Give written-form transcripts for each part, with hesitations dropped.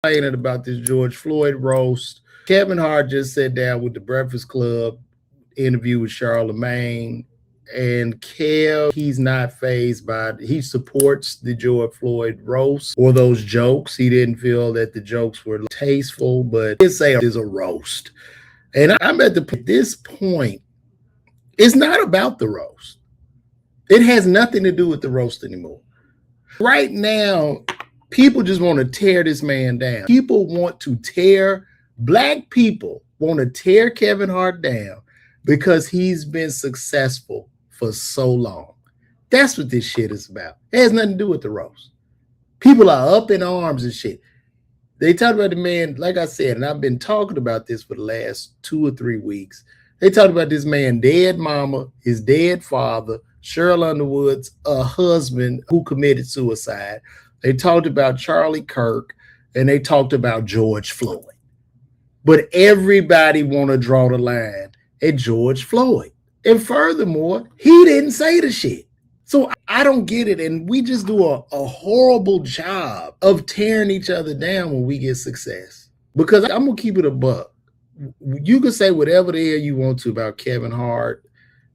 Complaining about this George Floyd roast. Kevin Hart just sat down with the Breakfast Club, interview with Charlemagne, and Kev, he's not phased by it. He supports the George Floyd roast or those jokes. He didn't feel that the jokes were tasteful, but he did say it is a roast. And I'm at this point, it's not about the roast. It has nothing to do with the roast anymore. Right now, people just want to tear this man down. Black people want to tear Kevin Hart down because he's been successful for so long. That's what this shit is about. It has nothing to do with the roast. People are up in arms and shit. They talk about the man, like I said, and I've been talking about this for the last 2 or 3 weeks. They talked about this man, dead mama, his dead father, Cheryl Underwood's husband who committed suicide. They talked about Charlie Kirk, and they talked about George Floyd. But everybody want to draw the line at George Floyd. And furthermore, he didn't say the shit. So I don't get it. And we just do a horrible job of tearing each other down when we get success. Because I'm going to keep it a buck. You can say whatever the hell you want to about Kevin Hart.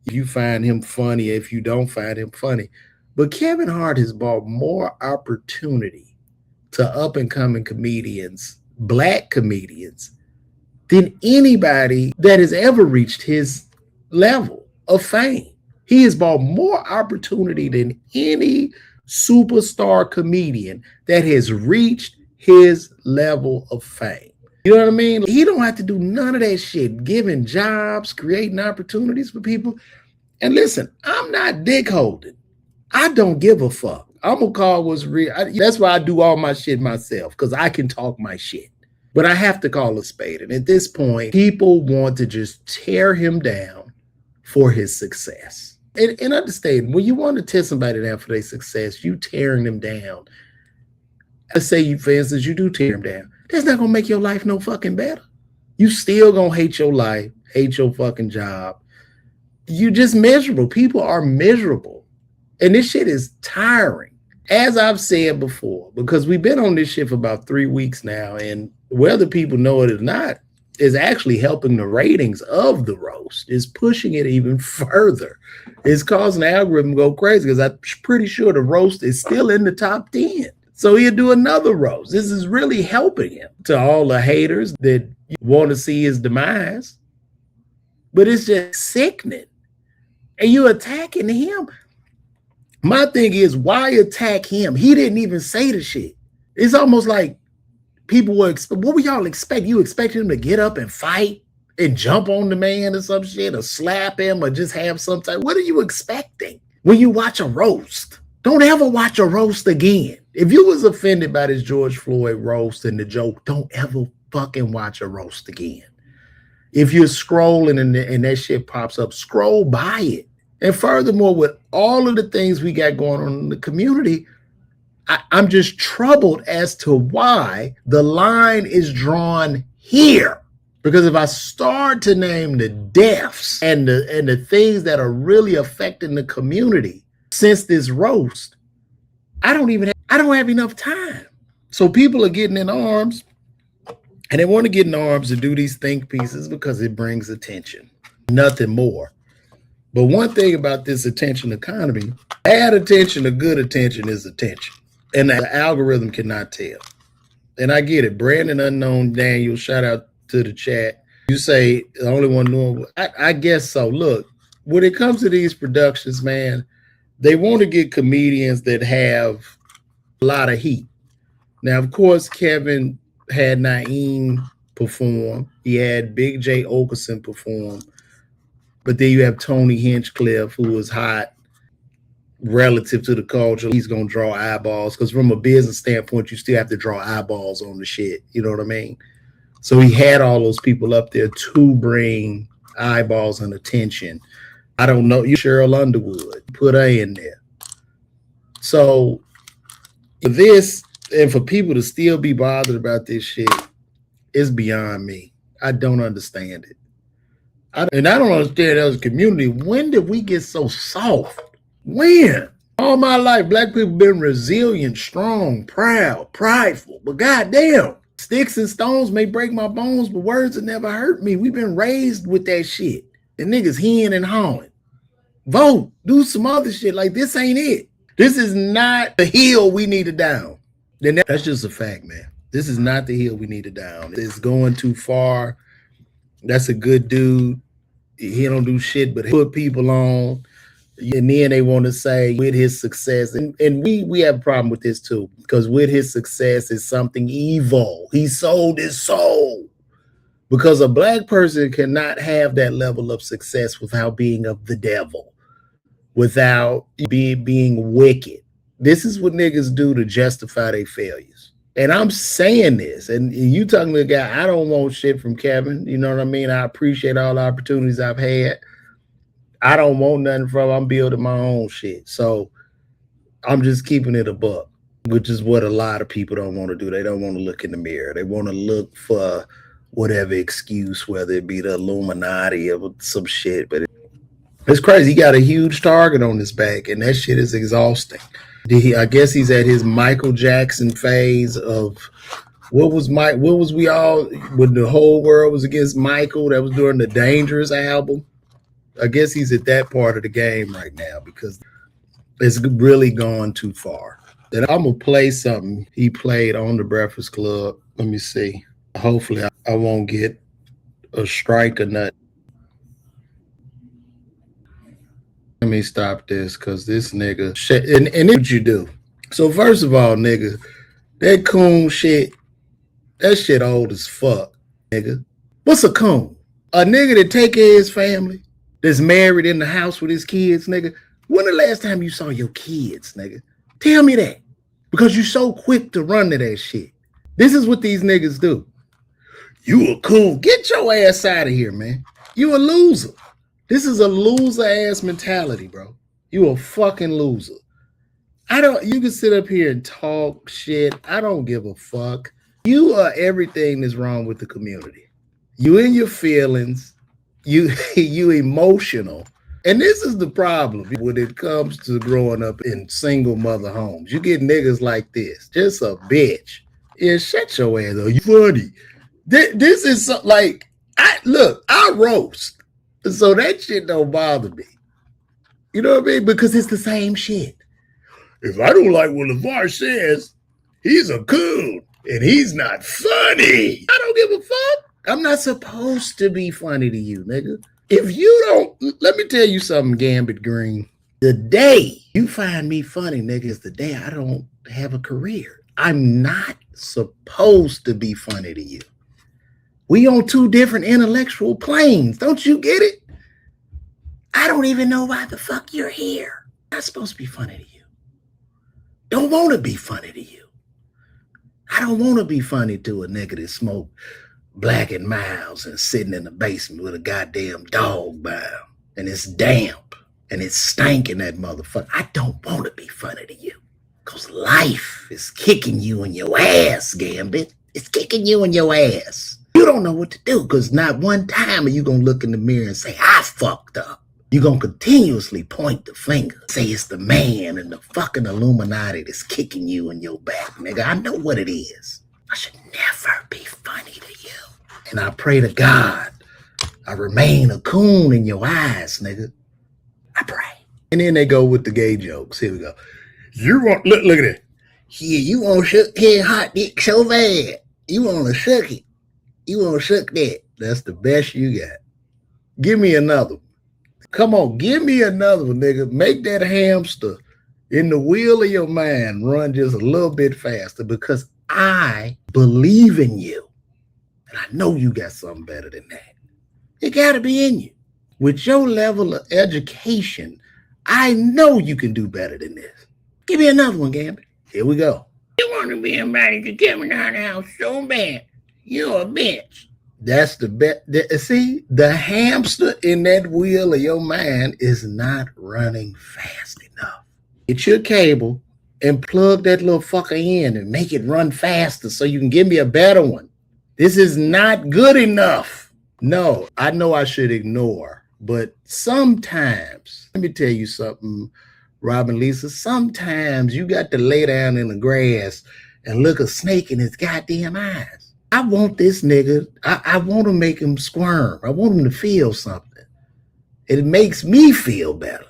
If you find him funny, if you don't find him funny. But Kevin Hart has brought more opportunity to up-and-coming comedians, black comedians, than anybody that has ever reached his level of fame. He has brought more opportunity than any superstar comedian that has reached his level of fame. You know what I mean? He don't have to do none of that shit, giving jobs, creating opportunities for people. And listen, I'm not dick holding. I don't give a fuck. I'm gonna call what's real. That's why I do all my shit myself, because I can talk my shit. But I have to call a spade. And at this point, people want to just tear him down for his success. And understand, when you want to tear somebody down for their success, you tearing them down. Let's say you, for instance, you do tear them down. That's not gonna make your life no fucking better. You still gonna hate your life, hate your fucking job. You just miserable. People are miserable. And this shit is tiring. As I've said before, because we've been on this shit for about 3 weeks now, and whether people know it or not, is actually helping the ratings of the roast, is pushing it even further. It's causing the algorithm to go crazy, because I'm pretty sure the roast is still in the top 10. So he'll do another roast. This is really helping him. To all the haters that want to see his demise. But it's just sickening. And you're attacking him. My thing is, why attack him? He didn't even say the shit. It's almost like people were, what were y'all expect? You expect him to get up and fight and jump on the man or some shit, or slap him, or just have some type? What are you expecting when you watch a roast? Don't ever watch a roast again. If you was offended by this George Floyd roast and the joke, don't ever fucking watch a roast again. If you're scrolling and that shit pops up, scroll by it. And furthermore, with all of the things we got going on in the community, I'm just troubled as to why the line is drawn here. Because if I start to name the deaths and the things that are really affecting the community since this roast, I don't have enough time. So people are getting in arms, and they want to get in arms to do these think pieces because it brings attention, nothing more. But one thing about this attention economy, bad attention or good attention is attention. And the algorithm cannot tell. And I get it. Brandon Unknown Daniel, shout out to the chat. You say the only one knowing. I guess so. Look, when it comes to these productions, man, they want to get comedians that have a lot of heat. Now, of course, Kevin had Naeem perform. He had Big J. Okerson perform. But then you have Tony Hinchcliffe, who was hot relative to the culture. He's going to draw eyeballs, because from a business standpoint, you still have to draw eyeballs on the shit. You know what I mean? So he had all those people up there to bring eyeballs and attention. I don't know. You Cheryl Underwood, put her in there. So this, and for people to still be bothered about this shit, is beyond me. I don't understand it. And I don't understand as a community. When did we get so soft? When? All my life, black people been resilient, strong, proud, prideful. But goddamn, Sticks and stones may break my bones, but words will never hurt me. We've been raised with that shit. The niggas heeing and hawing. Vote. Do some other shit. Like, this ain't it. This is not the hill we need to down. Then that's just a fact, man. This is not the hill we need to down. It's going too far. That's a good dude. He don't do shit but put people on. And then they want to say with his success, and we have a problem with this too, because with his success is something evil. He sold his soul. Because a black person cannot have that level of success without being of the devil, without being wicked. This is what niggas do to justify their failures. And I'm saying this, and you talking to a guy, I don't want shit from Kevin. You know what I mean? I appreciate all the opportunities I've had. I don't want nothing from him. I'm building my own shit. So I'm just keeping it a buck, which is what a lot of people don't want to do. They don't want to look in the mirror. They want to look for whatever excuse, whether it be the Illuminati or some shit. But it's crazy. He got a huge target on his back, and that shit is exhausting. I guess he's at his Michael Jackson phase of what was we all when the whole world was against Michael. That was during the Dangerous album. I guess he's at that part of the game right now because it's really gone too far. Then I'm gonna play something he played on the Breakfast Club. Let me see. Hopefully I won't get a strike or nothing. Let me stop this because this nigga shit, and it's what you do. So first of all, nigga, that coon shit, that shit old as fuck, nigga. What's a coon? A nigga that take care of his family, that's married in the house with his kids, nigga. When the last time you saw your kids, nigga? Tell me that. Because you so quick to run to that shit. This is what these niggas do. You a coon. Get your ass out of here, man. You a loser. This is a loser ass mentality, bro. You a fucking loser. You can sit up here and talk shit. I don't give a fuck. You are everything that's wrong with the community. You in your feelings. You emotional. And this is the problem when it comes to growing up in single mother homes. You get niggas like this. Just a bitch. Yeah, shut your ass up. You funny. This is like, I roast. So that shit don't bother me. You know what I mean? Because it's the same shit. If I don't like what LeVar says, he's a coon and he's not funny. I don't give a fuck. I'm not supposed to be funny to you, nigga. If you don't, let me tell you something, Gambit Green. The day you find me funny, nigga, is the day I don't have a career. I'm not supposed to be funny to you. We on two different intellectual planes. Don't you get it? I don't even know why the fuck you're here. I'm not supposed to be funny to you. Don't want to be funny to you. I don't want to be funny to a nigga that smoke Black and Miles and sitting in the basement with a goddamn dog by him. And it's damp and it's stinking that motherfucker. I don't want to be funny to you. Because life is kicking you in your ass, Gambit. It's kicking you in your ass. You don't know what to do because not one time are you going to look in the mirror and say, I fucked up. You're going to continuously point the finger, say it's the man and the fucking Illuminati that's kicking you in your back, nigga. I know what it is. I should never be funny to you. And I pray to God I remain a coon in your eyes, nigga. I pray. And then they go with the gay jokes. Here we go. You want, look at it. Yeah, you want to suck his hot dick so bad. You want to suck it. You want to suck that. That's the best you got. Give me another one. Come on, give me another one, nigga. Make that hamster in the wheel of your mind run just a little bit faster because I believe in you. And I know you got something better than that. It got to be in you. With your level of education, I know you can do better than this. Give me another one, Gambit. Here we go. You want to be a man to get me down the house so bad. You're a bitch. That's the best. See, the hamster in that wheel of your mind is not running fast enough. Get your cable and plug that little fucker in and make it run faster so you can give me a better one. This is not good enough. No, I know I should ignore, but sometimes, let me tell you something, Robin Lisa, sometimes you got to lay down in the grass and look a snake in its goddamn eyes. I want this nigga. I want to make him squirm. I want him to feel something. It makes me feel better.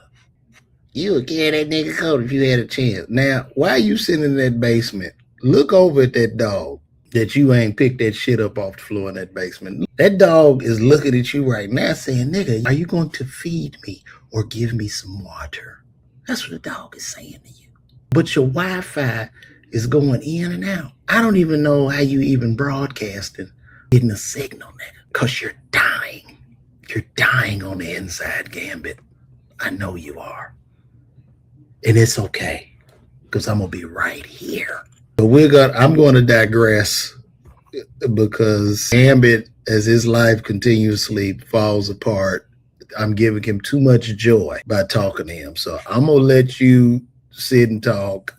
You would carry that nigga coat if you had a chance. Now, while you sitting in that basement, look over at that dog that you ain't picked that shit up off the floor in that basement. That dog is looking at you right now saying, nigga, are you going to feed me or give me some water? That's what the dog is saying to you. But your Wi-Fi is going in and out. I don't even know how you even broadcasting, getting a signal, nigga, because you're dying. You're dying on the inside, Gambit. I know you are. And it's okay, because I'm going to be right here. But I'm going to digress, because Gambit, as his life continuously falls apart, I'm giving him too much joy by talking to him. So I'm going to let you sit and talk.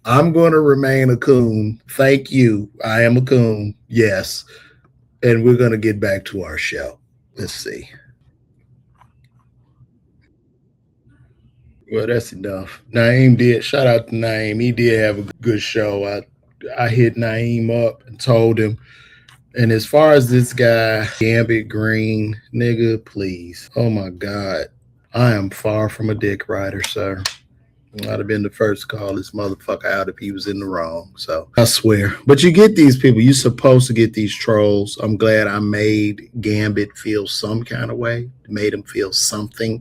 I'm going to remain a coon. Thank you. I am a coon. Yes. And we're going to get back to our show. Let's see. Well, that's enough. Naeem did. Shout out to Naeem. He did have a good show. I hit Naeem up and told him. And as far as this guy, Gambit Green, nigga, please. Oh my God. I am far from a dick rider, sir. I'd have been the first to call this motherfucker out if he was in the wrong. So I swear. But you get these people. You're supposed to get these trolls. I'm glad I made Gambit feel some kind of way. Made him feel something.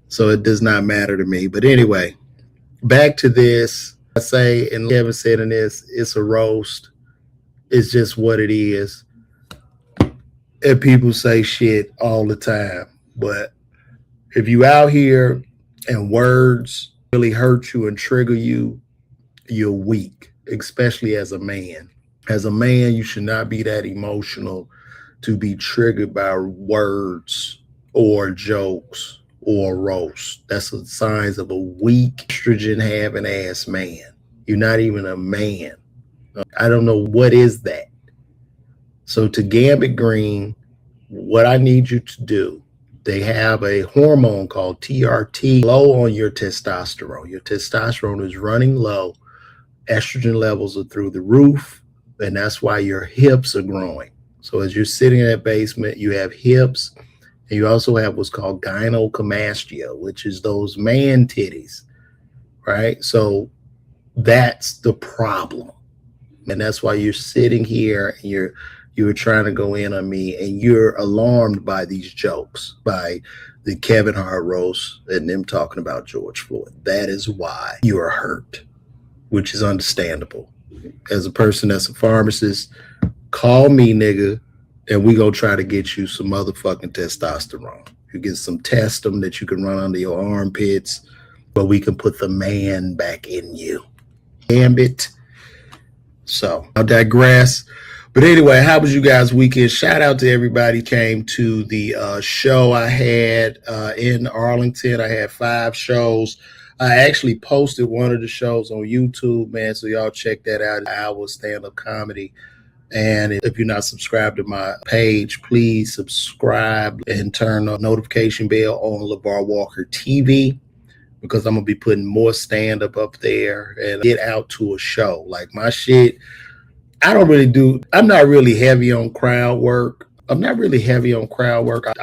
So it does not matter to me. But anyway, back to this. I say, and Kevin said in this, it's a roast. It's just what it is. And people say shit all the time. But if you out here and words really hurt you and trigger you, you're weak, especially as a man. As a man, you should not be that emotional to be triggered by words or jokes or roast. That's the signs of a weak, estrogen having ass man. You're not even a man. I don't know what is that. So to Gambit Green, what I need you to do, they have a hormone called TRT, low on your testosterone. Your testosterone is running low. Estrogen levels are through the roof, and that's why your hips are growing. So as you're sitting in that basement, you have hips, and you also have what's called gynecomastia, which is those man titties, right? So that's the problem. And that's why you're sitting here and you're trying to go in on me, and you're alarmed by these jokes, by the Kevin Hart roast and them talking about George Floyd. That is why you are hurt, which is understandable. As a person that's a pharmacist, call me, nigga, and we gonna try to get you some motherfucking testosterone. You get some testum that you can run under your armpits, but we can put the man back in you. Gambit. So I'll digress. But anyway, how was you guys' weekend? Shout out to everybody came to the show I had in Arlington. I had 5 shows. I actually posted one of the shows on YouTube, man. So y'all check that out. Our stand-up comedy. And if you're not subscribed to my page, please subscribe and turn the notification bell on LeVar Walker TV, because I'm going to be putting more stand-up up there and get out to a show. Like my shit, I'm not really heavy on crowd work. I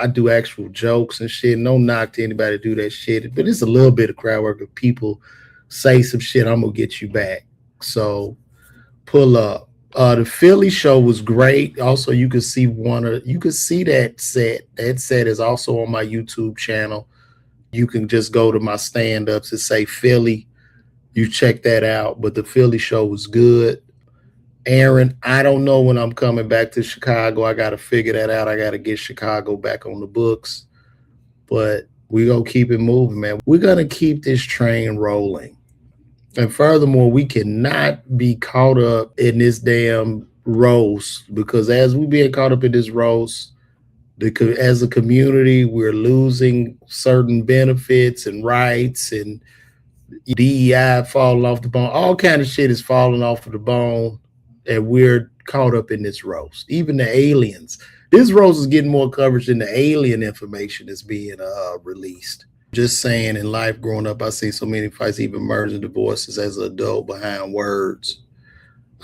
do actual jokes and shit. No knock to anybody do that shit, but it's a little bit of crowd work. If people say some shit, I'm going to get you back. So pull up. The Philly show was great. Also, you could see that set. That set is also on my YouTube channel. You can just go to my stand-ups and say Philly. You check that out. But the Philly show was good. Aaron, I don't know when I'm coming back to Chicago. I got to figure that out. I got to get Chicago back on the books. But we're going to keep it moving, man. We're going to keep this train rolling. And furthermore, we cannot be caught up in this damn roast, because as we being caught up in this roast, as a community, we're losing certain benefits and rights, and DEI falling off the bone. All kind of shit is falling off of the bone, and we're caught up in this roast. Even the aliens. This roast is getting more coverage than the alien information that's being released. Just saying, in life growing up, I see so many fights, even murders and divorces as an adult behind words.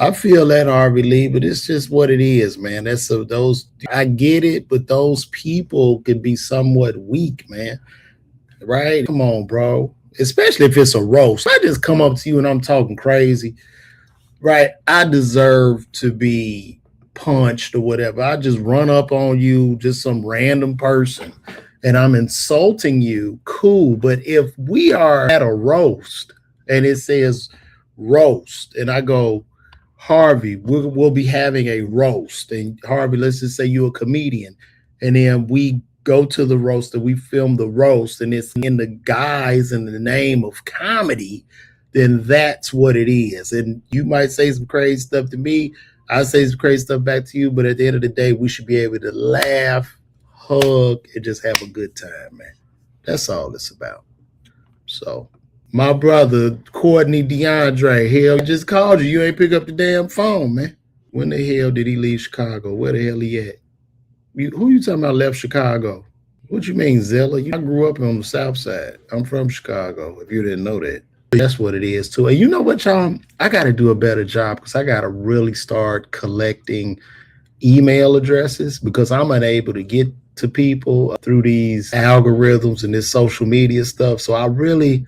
I feel that, Harvey Lee, but it's just what it is, man. That's so those I get it, but those people can be somewhat weak, man. Right? Come on, bro. Especially if it's a roast. I just come up to you and I'm talking crazy. Right? I deserve to be punched or whatever. I just run up on you, just some random person, and I'm insulting you. Cool. But if we are at a roast and it says roast, and I go, Harvey, we'll be having a roast. And Harvey, let's just say you're a comedian. And then we go to the roast and we film the roast and it's in the guise and the name of comedy, then that's what it is. And you might say some crazy stuff to me. I say some crazy stuff back to you. But at the end of the day, we should be able to laugh, hug, and just have a good time, man. That's all it's about. So my brother, Courtney DeAndre, hell, just called you. You ain't pick up the damn phone, man. When the hell did he leave Chicago? Where the hell he at? Who you talking about left Chicago? What you mean, Zella? I grew up on the South Side. I'm from Chicago, if you didn't know that. That's what it is, too. And you know what, y'all? I got to do a better job because I got to really start collecting email addresses because I'm unable to get to people through these algorithms and this social media stuff. So I really...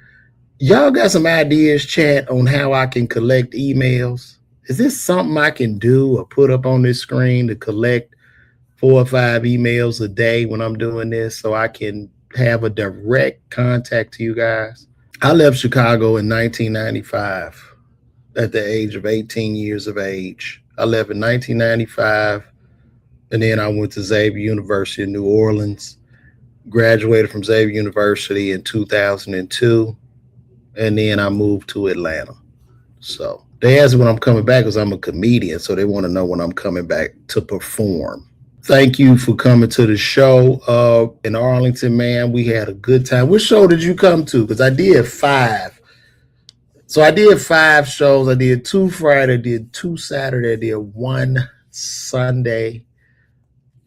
Y'all got some ideas, chat, on how I can collect emails? Is this something I can do or put up on this screen to collect 4 or 5 emails a day when I'm doing this so I can have a direct contact to you guys? I left Chicago in 1995 at the age of 18 years of age. I left in 1995, and then I went to Xavier University in New Orleans, graduated from Xavier University in 2002. And then I moved to Atlanta. So they asked me when I'm coming back because I'm a comedian. So they want to know when I'm coming back to perform. Thank you for coming to the show in Arlington, man. We had a good time. What show did you come to? Because I did 5. So I did 5 shows. I did 2 Friday, I did 2 Saturday, I did 1 Sunday.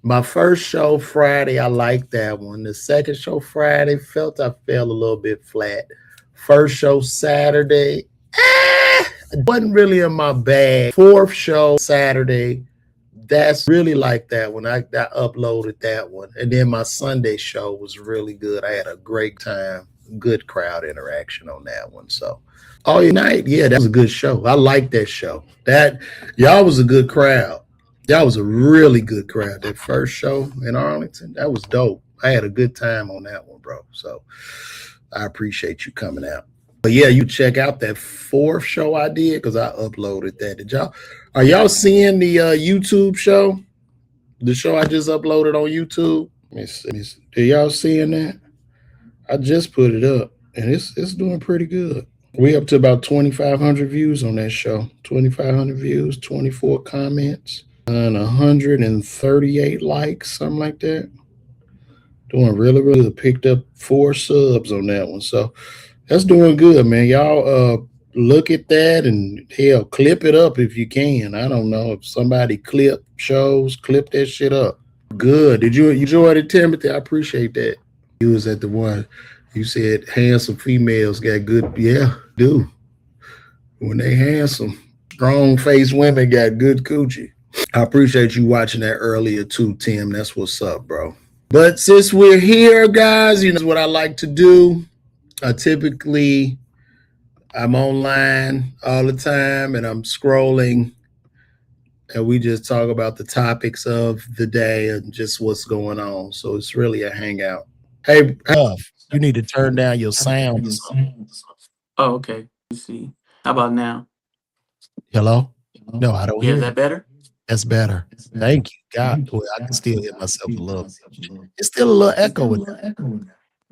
My first show Friday, I liked that one. The second show Friday, I fell a little bit flat. First show Saturday, it wasn't really in my bag. 4th show Saturday, that's really like that one. I uploaded that one. And then my Sunday show was really good. I had a great time, good crowd interaction on that one. So all night, yeah, that was a good show. I liked that show. Y'all was a good crowd. Y'all was a really good crowd. That first show in Arlington, that was dope. I had a good time on that one, bro. So I appreciate you coming out. But yeah, you check out that 4th show I did because I uploaded that. Are y'all seeing the YouTube show? The show I just uploaded on YouTube? Are y'all seeing that? I just put it up and it's doing pretty good. We up to about 2,500 views on that show. 2,500 views, 24 comments, and 138 likes, something like that. Doing really, really good. Picked up 4 subs on that one. So that's doing good, man. Y'all look at that and hell, clip it up if you can. I don't know if somebody clip that shit up. Good. Did you enjoy it, Timothy? I appreciate that. You was at the one. You said handsome females got good. Yeah, do. When they handsome, strong-faced women got good coochie. I appreciate you watching that earlier too, Tim. That's what's up, bro. But since we're here, guys, you know what I like to do. Typically, I'm online all the time and I'm scrolling and we just talk about the topics of the day and just what's going on. So it's really a hangout. Hey, you need to turn down your sound. Oh, okay. Let's see. How about now? Hello? No, I don't hear. Is that better? That's better. Thank you. God, boy, I can still hear myself a little. It's still a little echo in there.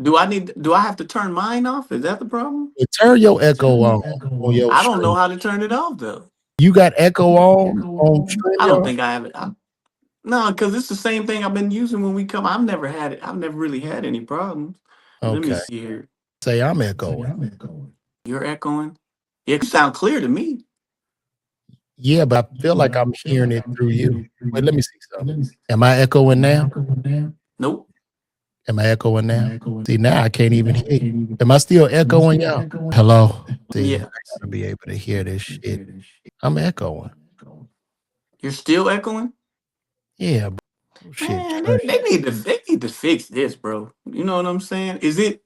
Do I have to turn mine off? Is that the problem? Turn your echo on your I don't know how to turn it off though. You got echo on stream? I don't think I have it. No, because it's the same thing I've been using when we come. I've never really had any problems. Okay. Let me see here. Say I'm echoing. You're echoing? Yeah, you sound clear to me. Yeah, but I feel like I'm hearing it through you. Wait, let me see something. Am I echoing now? Nope. Am I echoing now? See, now I can't even hear you. Am I still echoing y'all? Hello? See, Yeah. I gotta be able to hear this shit. I'm echoing. You're still echoing? Yeah, bro. Shit, Man, trash. they need to fix this, bro. You know what I'm saying? Is it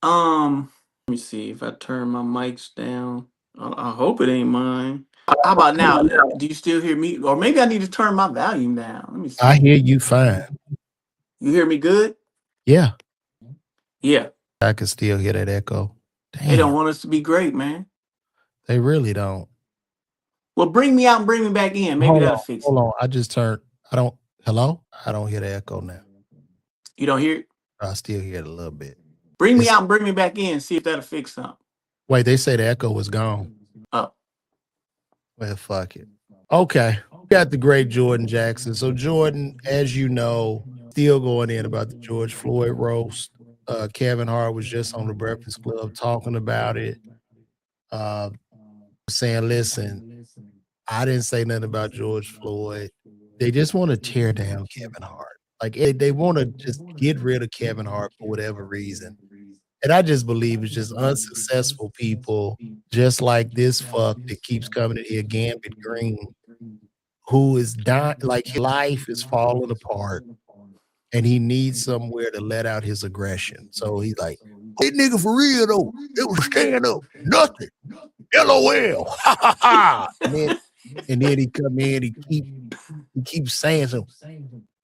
let me see if I turn my mics down. I hope it ain't mine. How about now? Do you still hear me? Or maybe I need to turn my volume down. Let me I see. hear you fine. You hear me good? Yeah, Yeah. I can still hear that echo. They don't Damn, want us to be great, man. they really don't. Well, bring me out and bring me back in. Maybe Hold that'll on, fix hold it. on. I just turned. I don't. Hello? I don't hear the echo now. You don't hear it? I still hear it a little bit. Bring me It's out and bring me back in. See if that'll fix something. wait. They say the echo was gone. Oh. Well, fuck it. Okay. Got the great Jordan Jackson. So Jordan, as you know, still going in about the George Floyd roast. Kevin Hart was just on the Breakfast Club talking about it. Uh, saying, listen, I didn't say nothing about George Floyd. They just want to tear down Kevin Hart. Like they want to just get rid of Kevin Hart for whatever reason. And I just believe it's just unsuccessful people, just like this fuck that keeps coming in here, Gambit Green, who is dying, like his life is falling apart, and he needs somewhere to let out his aggression. So he's like, "Hey, nigga, for real though, it was stand up, nothing, LOL, ha ha ha." And then he come in, he keeps saying something.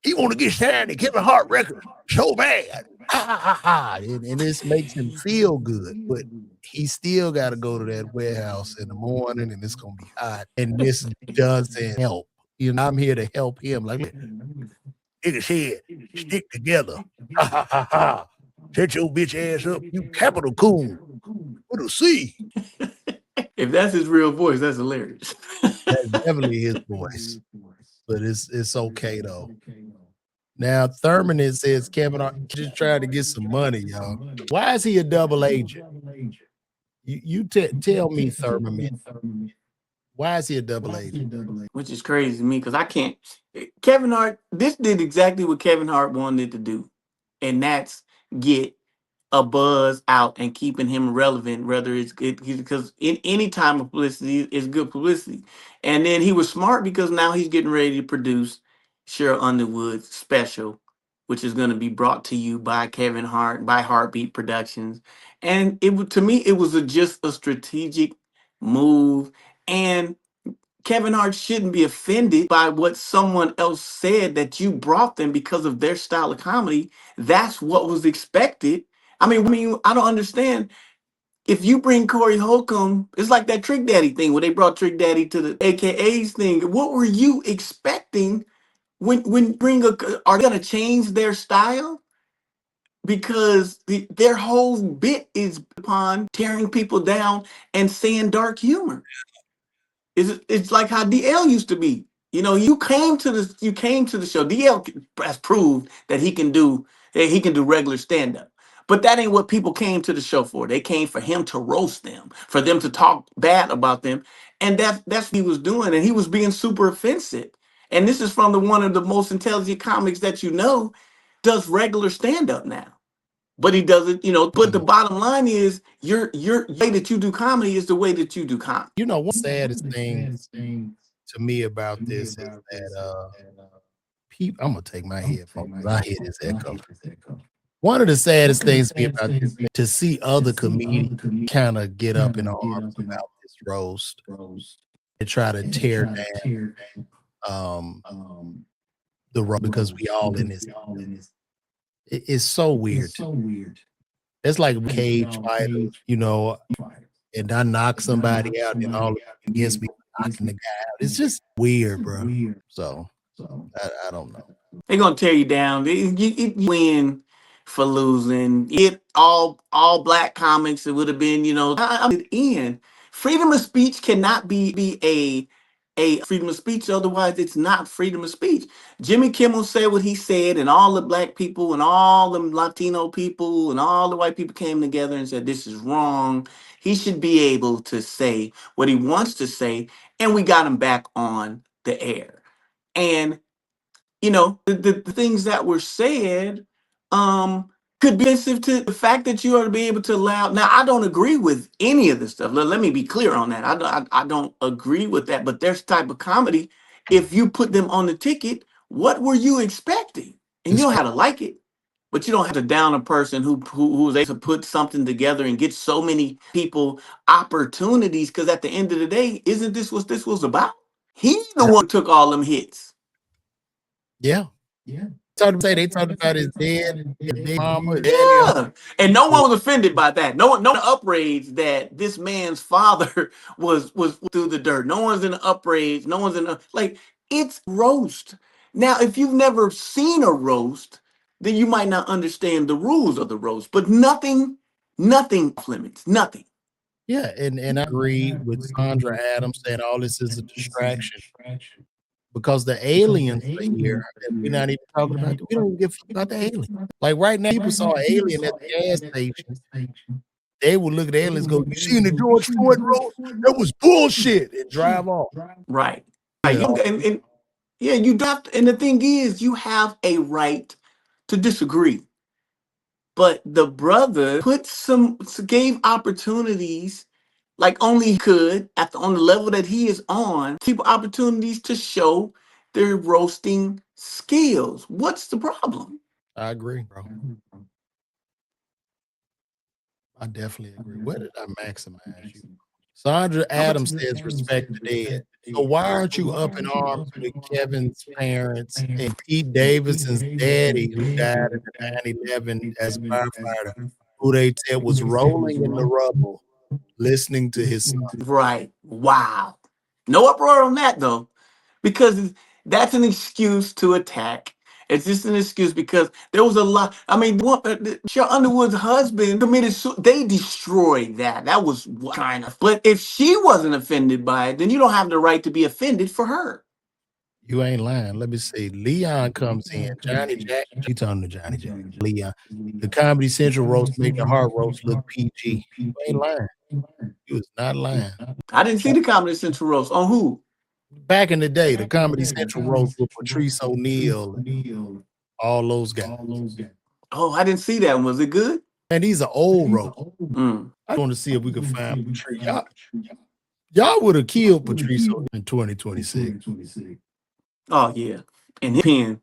He want to get signed to Kevin Hart records so bad. Ha ha ha ha. And this makes him feel good. But he still got to go to that warehouse in the morning and it's gonna be hot. And this doesn't help. You know, I'm here to help him. Like nigga said, stick together. Ha ha ha ha. Set your bitch ass up. You capital coon. What a C. If that's his real voice, that's hilarious. That's definitely his voice. But it's okay though. Now Thurman it says Kevin Hart just trying to get some money, y'all. Why is he a double agent? Tell me, Thurman, man, why is he a double agent? Which is crazy to me because I can't. Kevin Hart, this did exactly what Kevin Hart wanted to do, and that's get a buzz out and keeping him relevant, whether it's good because in any time of publicity is good publicity. And then he was smart because now he's getting ready to produce Cheryl Underwood's special, which is going to be brought to you by Kevin Hart by Heartbeat Productions. And to me, it was just a strategic move. And Kevin Hart shouldn't be offended by what someone else said that you brought them because of their style of comedy. That's what was expected. I mean, I don't understand. If you bring Corey Holcomb, it's like that Trick Daddy thing where they brought Trick Daddy to the AKAs thing. What were you expecting when bring a? Are they gonna change their style? Because their whole bit is upon tearing people down and saying dark humor. It's like how DL used to be. You know, you came to the show. DL has proved that he can do regular stand up. But that ain't what people came to the show for. They came for him to roast them, for them to talk bad about them, and that's what he was doing. And he was being super offensive. And this is from the one of the most intelligent comics that you know does regular stand up now. But he does it, But the Mhm. bottom line is, your way that you do comedy is the way that you do comedy. You know, one saddest thing to me about this is that I'm gonna take my headphones because I hear this echo. One of the saddest things to me about this to see other comedians kind of get up in arms about this roast and try to tear down the roast because we all in this. It's so weird. It's like cage fighters, and I knock somebody out, and all against me knocking the guy out. It's just weird, bro. So I don't know. They're gonna tear you down. You win for losing. It all black comics. It would have been, in freedom of speech cannot be a freedom of speech. Otherwise, it's not freedom of speech. Jimmy Kimmel said what he said, and all the black people and all the Latino people and all the white people came together and said this is wrong. He should be able to say what he wants to say, and we got him back on the air. And the things that were said could be offensive to the fact that you are to be able to allow. Now, I don't agree with any of this stuff. Let me be clear on that. I don't agree with that. But there's type of comedy. if you put them on the ticket, what were you expecting? And you don't have to like it, but you don't have to down a person who was able to put something together and get so many people opportunities. Because at the end of the day, isn't this what this was about? He's the one who took all them hits. Yeah. They talked about his dad, his big mama, his daddy. Yeah, and no one was offended by that. No one outraged that this man's father was through the dirt. No one's in the outrage. No one's in the like. It's roast. Now, if you've never seen a roast, then you might not understand the rules of the roast. But nothing off limits. Nothing. Yeah, and I agree with Sandra Adams saying all this is a distraction because the aliens are here that we're not even talking about. We don't even give a fuck about the alien. Like right now, people saw an alien at the gas station. They would look at the aliens, and go, "You seen the George Floyd roast? That was bullshit," and drive off. Right. Yeah, And yeah, you have to, and the thing is, you have a right to disagree. But the brother gave opportunities like only he could on the level that he is on, people opportunities to show their roasting skills. What's the problem? I agree, bro. I definitely agree. Where did I maximize you? Sandra Adams says respect the dead. So why aren't you up in arms with Kevin's parents and Pete Davidson's daddy who died in the 9/11 as a firefighter, who they said was rolling in the rubble listening to his son? Right. Wow. No uproar on that though, because that's an excuse to attack. It's just an excuse because there was a lot. I mean, Michelle Underwood's husband committed. They destroyed that. That was kind of. But if she wasn't offended by it, then you don't have the right to be offended for her. You ain't lying. Let me see. Leon comes in. Johnny Jack. She talking to Johnny Jack. Leon. The Comedy Central roast make the Heart roast look PG. You ain't lying. You was not lying. I didn't see the Comedy Central roast on who. Back in the day, the Comedy Central roast with Patrice O'Neal and all those guys. Oh, I didn't see that one. Was it good? And these are old roasts. Mm. I want to see if we can find Patrice. Y'all would have killed Patrice in 2026. Oh yeah, and his pen,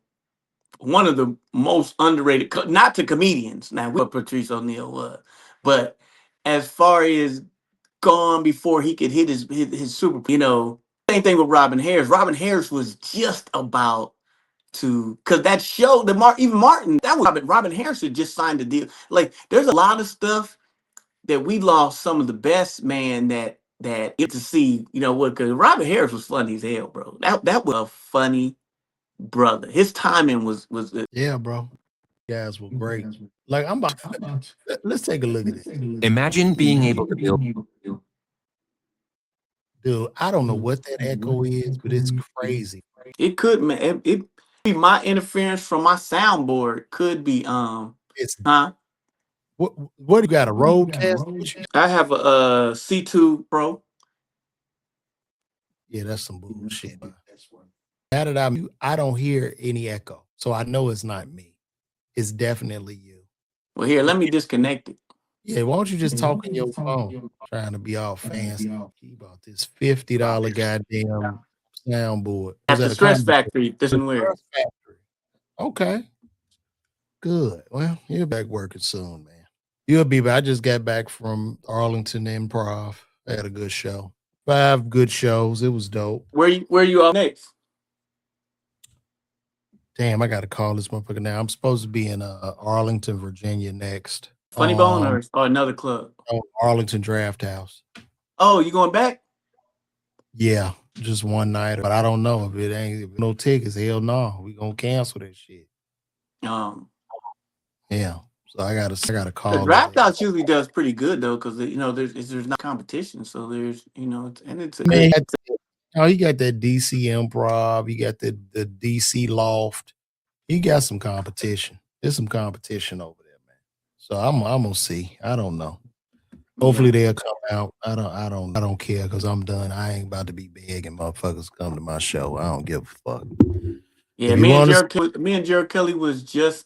one of the most underrated. Not to comedians. Now, what Patrice O'Neal was, but as far as gone before he could hit his super. Same thing with Robin Harris. Robin Harris was just about to, because that show even Martin, that was Robin Harris had just signed a deal. Like there's a lot of stuff that we lost some of the best man that get to see, what, because Robin Harris was funny as hell, bro. That was a funny brother. His timing was Yeah, bro. Guys were great. Like I'm about let's take a look at this. Imagine being able to build. Dude, I don't know what that echo is, but it's crazy. it could, man, it be my interference from my soundboard. Could be It's huh? what you got, a roadcast? I have a C2 Pro. Yeah, that's some bullshit. Now that I don't hear any echo. So I know it's not me. It's definitely you. Well, here, let me disconnect it. Yeah, why don't you just talk in your phone? Trying to be all fancy. He bought this $50 goddamn soundboard. At the Stress Factory, this and where. Stress Factory. Okay. Good. Well, you're back working soon, man. You'll be back. I just got back from Arlington Improv. I had a good show. 5 good shows. It was dope. Where you all next? Damn, I got to call this motherfucker now. I'm supposed to be in Arlington, Virginia next. Funny Bone or another club? Arlington Draft House. Oh, you going back? Yeah, just one night. But I don't know if it ain't no tickets. Hell no, we gonna cancel that shit. Yeah. So I gotta call. The Draft House usually does pretty good though, because there's not competition, so there's it's a man. He got that DC Improv. He got the DC Loft. He got some competition. There's some competition over there, man. So I'm gonna see. I don't know. Hopefully they'll come out. I don't care because I'm done. I ain't about to be begging motherfuckers to come to my show. I don't give a fuck. Yeah, me and Gerald Kelly was just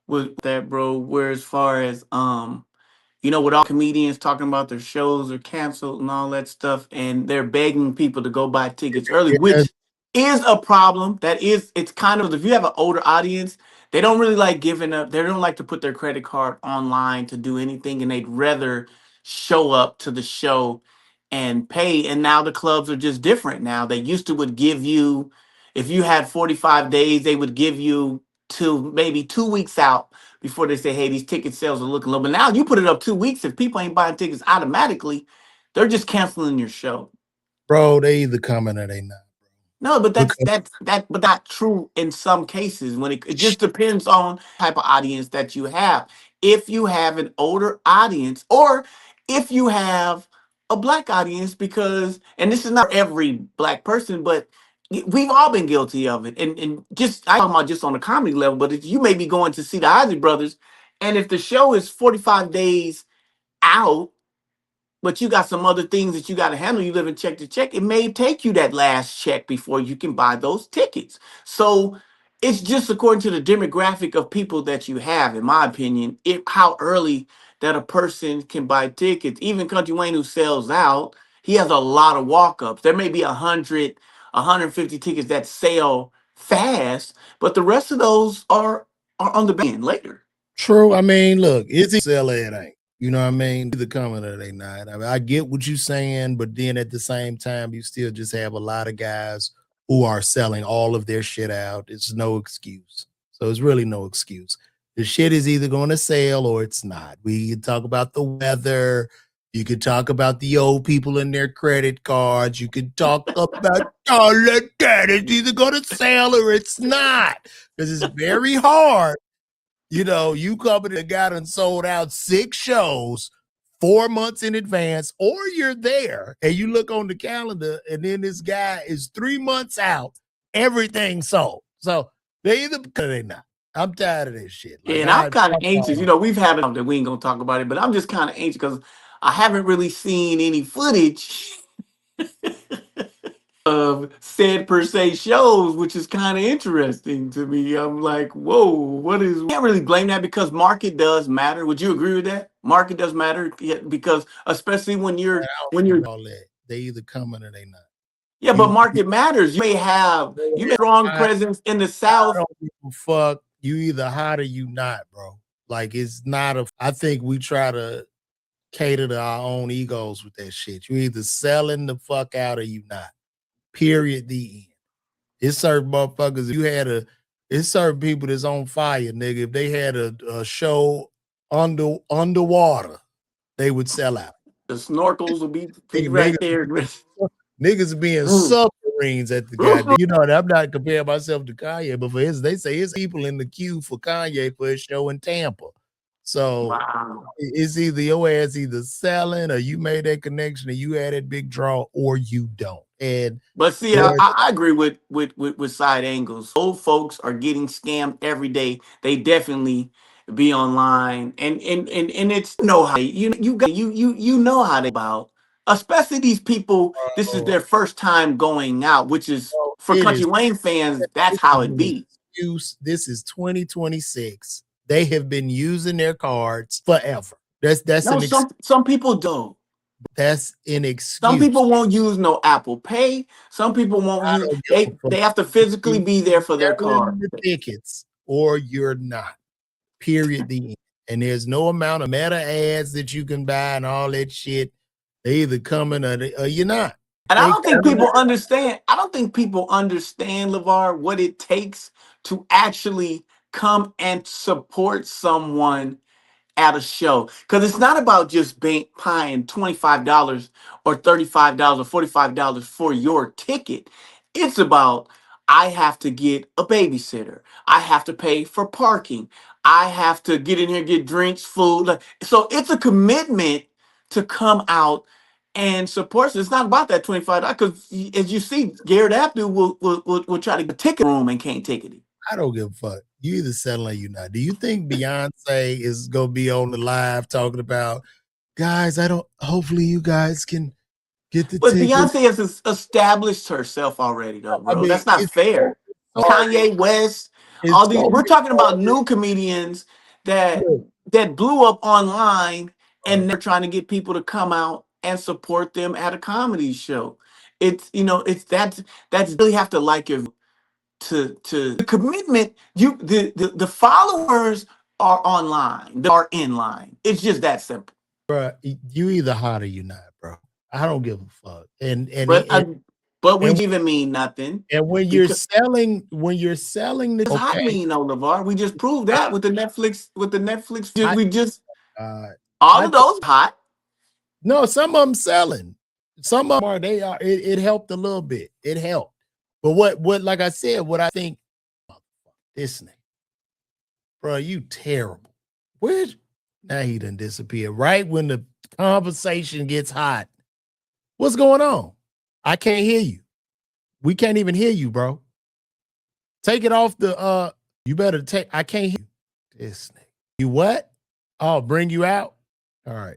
with that, bro. Where as far as with all comedians talking about their shows are canceled and all that stuff, and they're begging people to go buy tickets early, which is a problem. It's kind of, if you have an older audience, they don't really like giving up. They don't like to put their credit card online to do anything, and they'd rather show up to the show and pay. And now the clubs are just different now. They used to would give you, if you had 45 days, they would give you to maybe 2 weeks out before they say, hey, these ticket sales are looking low. But now you put it up 2 weeks, if people ain't buying tickets automatically, they're just canceling your show. Bro, they either coming or they not. No, but Because but not true in some cases. When it just depends on type of audience that you have. If you have an older audience, or if you have a black audience, because, and this is not every black person, but we've all been guilty of it. And just, I talking about just on a comedy level, but if you may be going to see the Ozzy Brothers, and if the show is 45 days out, but you got some other things that you got to handle. You live in check to check. It may take you that last check before you can buy those tickets. So it's just according to the demographic of people that you have, in my opinion, how early that a person can buy tickets. Even Country Wayne, who sells out, he has a lot of walk-ups. There may be 100, 150 tickets that sell fast, but the rest of those are on the back end later. true. I mean, look, it's either sell or it ain't. You know what I mean? Either coming or they not. I mean, I get what you're saying, but then at the same time, you still just have a lot of guys who are selling all of their shit out. It's no excuse. So it's really no excuse. The shit is either going to sell or it's not. We can talk about the weather. You could talk about the old people and their credit cards. You could talk about all of that. It's either going to sell or it's not. Because it's very hard. You know, you coming to a guy and sold out 6 shows 4 months in advance, or you're there and you look on the calendar and then this guy is 3 months out, everything sold. So they either or they not. I'm tired of this shit. Like And I'm kind of anxious. We've had it that we ain't gonna talk about it, but I'm just kind of anxious because I haven't really seen any footage of said per se shows, which is kind of interesting to me. I'm like, whoa, what is? Can't really blame that because market does matter. Would you agree with that? Market does matter, yeah, because especially when you're all that. They either coming or they not. yeah, but You market matters. You may have strong I, presence in the I South. don't give a fuck. You either hot or you not, bro. Like it's not a I think we try to cater to our own egos with that shit. You either selling the fuck out or you not. Period. The end. It's certain motherfuckers. If you had it's certain people that's on fire, nigga. If they had a show underwater, they would sell out. The snorkels will be Nigga, right there. niggas being submarines at the goddamn. You know, and I'm not comparing myself to Kanye, but they say it's people in the queue for Kanye for his show in Tampa. So Wow. it's either your ass either selling or you made that connection and you had that big draw or you don't. And But see, I agree with side angles. Old folks are getting scammed every day. They definitely be online, and it's know how you know how they about. Especially these people, this is their first time going out, which is for it Country is Wayne fans. That's this how is it an be. excuse. This is 2026. They have been using their cards forever. That's No, an some people don't. that's an Some excuse. people won't use no Apple Pay. Some people won't I use. don't give a They fuck. have to physically You be there for their selling card. the tickets or you're not. Period. The end. And there's no amount of meta ads that you can buy and all that shit. They either coming or you're not. And I They don't think coming. people understand. I don't think people understand, LeVar, what it takes to actually come and support someone at a show. Because it's not about just paying $25 or $35 or $45 for your ticket. It's about, I have to get a babysitter. I have to pay for parking. I have to get in here, get drinks, food. So it's a commitment to come out and support. It's not about that $25 because, as you see, Garrett Abdu will try to get a ticket room and can't take it. I don't give a fuck. You either selling or you not. Do you think Beyonce is gonna be on the live talking about guys? I don't. Hopefully, you guys can get the But tickets. Beyonce has established herself already, though, I bro. mean, That's not it's fair. Kanye West, it's all these. so We're many talking about artists. new comedians that Look, blew up online, bro, and they're trying to get people to come out and support them at a comedy show. It's it's that's really have to like your to the commitment. The followers are online, they are in line. It's just that simple. Bro, you either hot or you not, bro. I don't give a fuck. But we and even mean nothing and when you're because selling the it's hot okay, mean on LeVar. We just proved that with the Netflix. I, We just uh, all I of those hot. no, some of them selling. Some of them are, they are, it helped a little bit. It helped. But what, like I said, what I think, this nigga, bro, you terrible. Where, now he done disappear right when the conversation gets hot. What's going on? I can't hear you. We can't even hear you, bro. Take it off the, you better take, I can't hear you. This nigga. You what? Oh, bring you out? All right.